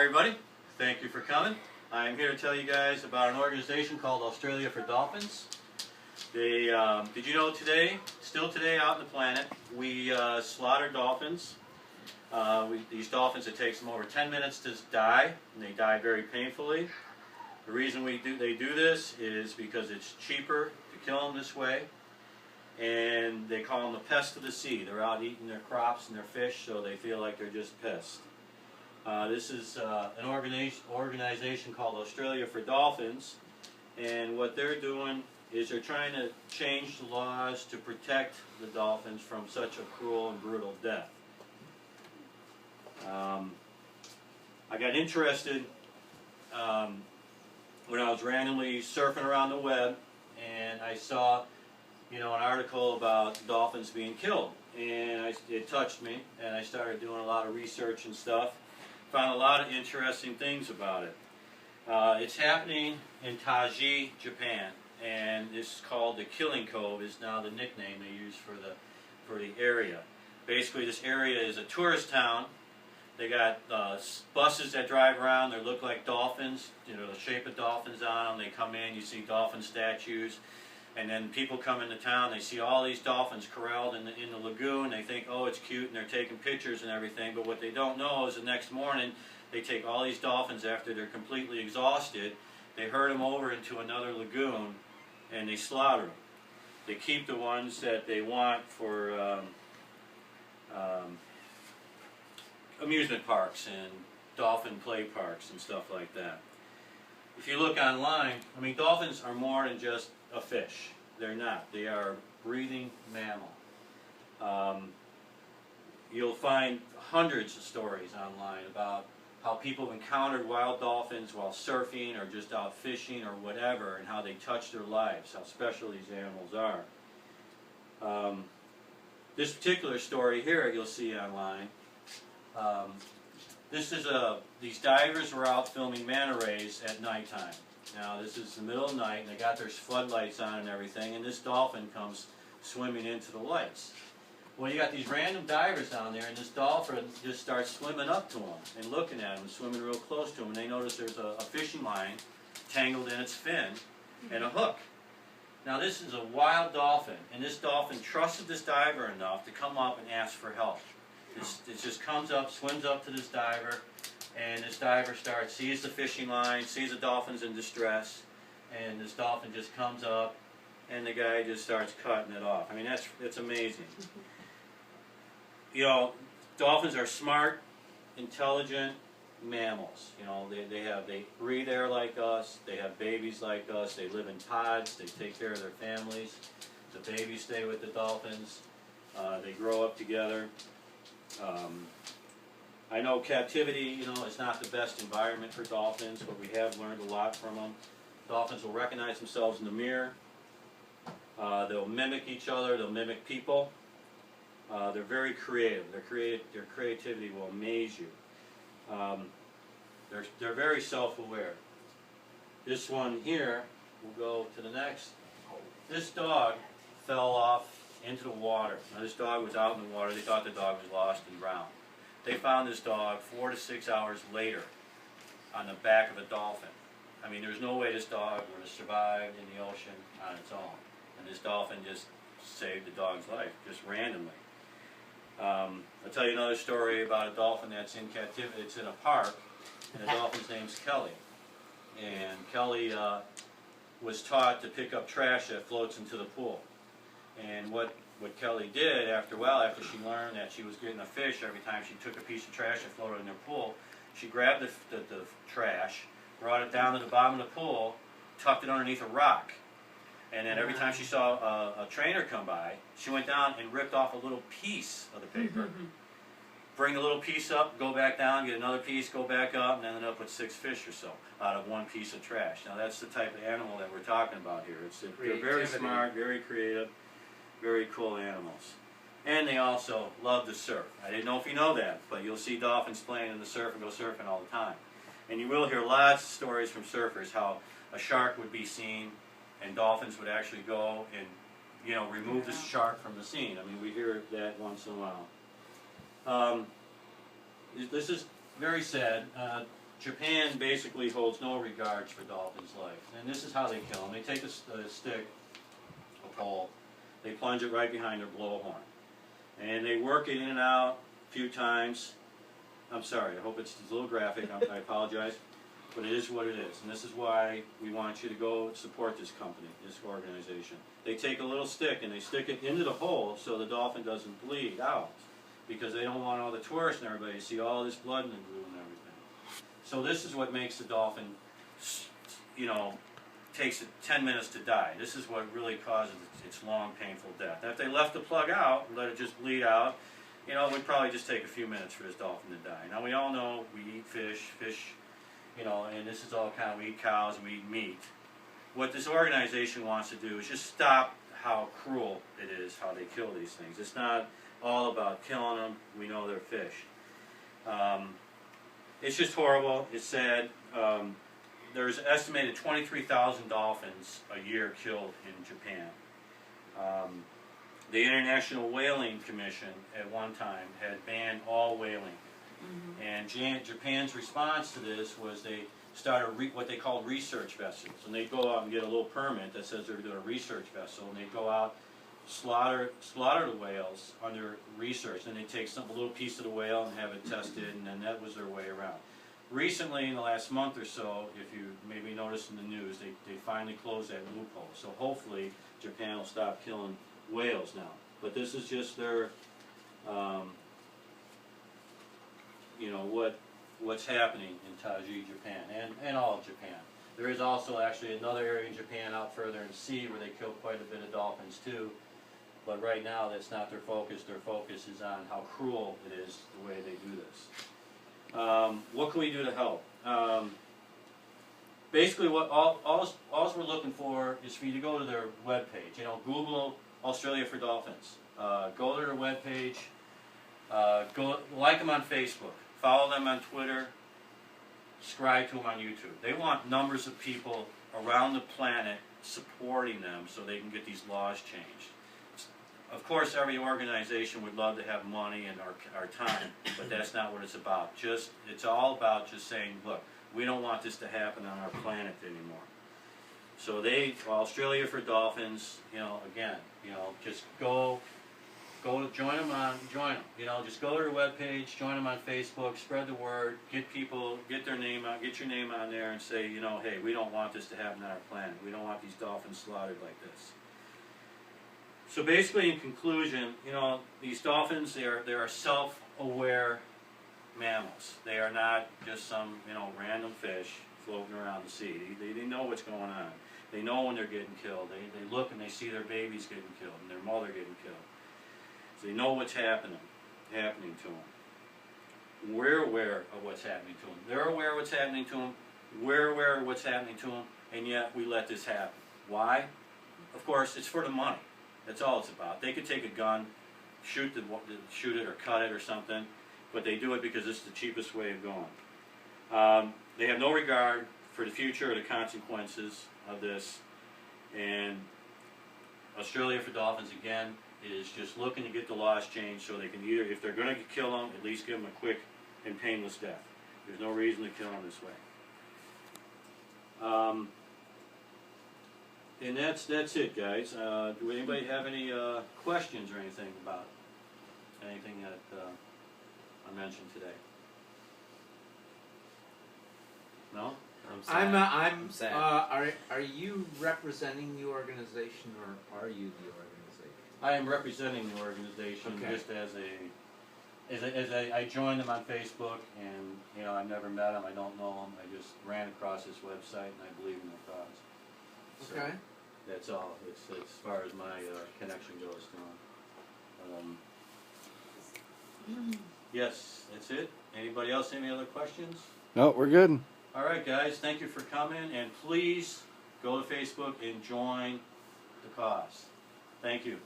everybody. Thank you for coming. I'm here to tell you guys about an organization called Australia for Dolphins. They, did you know today, still today out on the planet, we slaughter dolphins. These dolphins, it takes them over 10 minutes to die, and they die very painfully. The reason they do this is because it's cheaper to kill them this way, and they call them the pest of the sea. They're out eating their crops and their fish, so they feel like they're just pests. This is an organization called Australia for Dolphins, and what they're doing is they're trying to change the laws to protect the dolphins from such a cruel and brutal death. I got interested when I was randomly surfing around the web, and I saw, an article about dolphins being killed, and it touched me, and I started doing a lot of research and stuff. Found a lot of interesting things about it. It's happening in Taiji, Japan, and this is called the Killing Cove. Is now the nickname they use for the area. Basically, this area is a tourist town. They got buses that drive around. They look like dolphins, the shape of dolphins on them. They come in, you see dolphin statues, and then people come into town. They see all these dolphins corralled in the lagoon. They think, oh, it's cute, and they're taking pictures and everything. But what they don't know is the next morning, they take all these dolphins after they're completely exhausted. They herd them over into another lagoon, and they slaughter them. They keep the ones that they want for amusement parks and dolphin play parks and stuff like that. If you look online, dolphins are more than just a fish. They're not. They are a breathing mammal. You'll find hundreds of stories online about how people have encountered wild dolphins while surfing or just out fishing or whatever, and how they touch their lives, how special these animals are. This particular story here you'll see online. These divers were out filming manta rays at nighttime. Now this is the middle of the night, and they got their floodlights on and everything, and this dolphin comes swimming into the lights. Well, you got these random divers down there, and this dolphin just starts swimming up to them and looking at them and swimming real close to them, and they notice there's a fishing line tangled in its fin and a hook. Now this is a wild dolphin, and this dolphin trusted this diver enough to come up and ask for help. It just comes up, swims up to this diver, and this diver sees the fishing line, sees the dolphin's in distress, and this dolphin just comes up, and the guy just starts cutting it off. That's amazing. Dolphins are smart, intelligent mammals. They breathe air like us, they have babies like us, they live in pods, they take care of their families. The babies stay with the dolphins, they grow up together. I know captivity, is not the best environment for dolphins, but we have learned a lot from them. Dolphins will recognize themselves in the mirror. They'll mimic each other. They'll mimic people. They're very creative. Their creativity will amaze you. They're very self-aware. This one here, we'll go to the next. This dog fell off into the water. Now this dog was out in the water. They thought the dog was lost and drowned. They found this dog 4 to 6 hours later on the back of a dolphin. There's no way this dog would have survived in the ocean on its own. And this dolphin just saved the dog's life, just randomly. I'll tell you another story about a dolphin that's in captivity. It's in a park, and the dolphin's name's Kelly. And Kelly was taught to pick up trash that floats into the pool. And what Kelly did after she learned that she was getting a fish every time she took a piece of trash that floated in her pool, she grabbed the trash, brought it down to the bottom of the pool, tucked it underneath a rock. And then every time she saw a trainer come by, she went down and ripped off a little piece of the paper, bring the little piece up, go back down, get another piece, go back up, and ended up with 6 fish or so out of one piece of trash. Now that's the type of animal that we're talking about here. They're very smart, very creative, very cool animals. And they also love to surf. I didn't know if you know that, but you'll see dolphins playing in the surf and go surfing all the time. And you will hear lots of stories from surfers how a shark would be seen and dolphins would actually go and remove the shark from the scene. We hear that once in a while. This is very sad. Japan basically holds no regards for dolphins' life. And this is how they kill them. They take a stick, a pole, they plunge it right behind their blowhorn. And they work it in and out a few times. I'm sorry, I hope it's a little graphic, I apologize. But it is what it is. And this is why we want you to go support this company, this organization. They take a little stick and they stick it into the hole so the dolphin doesn't bleed out. Because they don't want all the tourists and everybody to see all this blood in the glue and everything. So this is what makes the dolphin, you know, takes it 10 minutes to die. This is what really causes its long, painful death. Now, if they left the plug out and let it just bleed out, you know, it would probably just take a few minutes for this dolphin to die. Now, we all know we eat fish, you know, and this is all kind of, we eat cows and we eat meat. What this organization wants to do is just stop how cruel it is, how they kill these things. It's not all about killing them. We know they're fish. It's just horrible. It's sad. There's estimated 23,000 dolphins a year killed in Japan. The International Whaling Commission at one time had banned all whaling. And Japan's response to this was they started what they called research vessels. And they'd go out and get a little permit that says they're doing a research vessel. And they'd go out, slaughter the whales under research. And they'd take a little piece of the whale and have it tested, and then that was their way around. Recently, in the last month or so, if you maybe noticed in the news, they finally closed that loophole. So hopefully Japan will stop killing whales now. But this is just their, you know, what's happening in Taiji, Japan, and all of Japan. There is also actually another area in Japan out further in the sea where they kill quite a bit of dolphins too. But right now that's not their focus. Their focus is on how cruel it is the way they do this. What can we do to help? Basically, what all we're looking for is for you to go to their webpage. You know, Google Australia for Dolphins. Go to their webpage. Go like them on Facebook. Follow them on Twitter. Subscribe to them on YouTube. They want numbers of people around the planet supporting them so they can get these laws changed. Of course, every organization would love to have money and our time, but that's not what it's about. It's all about just saying, look, we don't want this to happen on our planet anymore. So Australia for Dolphins, you know, again, you know, just go to join them. You know, just go to their webpage, join them on Facebook, spread the word, get their name out, get your name on there, and say, you know, hey, we don't want this to happen on our planet. We don't want these dolphins slaughtered like this. So basically, in conclusion, you know, these dolphins, they are self-aware mammals. They are not just some, you know, random fish floating around the sea. They know what's going on. They know when they're getting killed. They look and they see their babies getting killed and their mother getting killed. So they know what's happening to them. We're aware of what's happening to them. They're aware of what's happening to them. We're aware of what's happening to them, and yet we let this happen. Why? Of course, it's for the money. That's all it's about. They could take a gun, shoot it or cut it or something, but they do it because it's the cheapest way of going. They have no regard for the future or the consequences of this, and Australia for Dolphins, again, is just looking to get the laws changed so they can either, if they're going to kill them, at least give them a quick and painless death. There's no reason to kill them this way. And that's it, guys. Do anybody have any questions or anything about anything that I mentioned today? No? I'm sad. Are you representing the organization, or are you the organization? I am representing the organization, okay. Just as I joined them on Facebook, and you know, I've never met them, I don't know them, I just ran across this website and I believe in their cause. So Okay. that's all. It's as far as my connection goes to them. Yes, that's it. Anybody else? Any other questions? No, we're good. All right, guys. Thank you for coming, and please go to Facebook and join the cause. Thank you.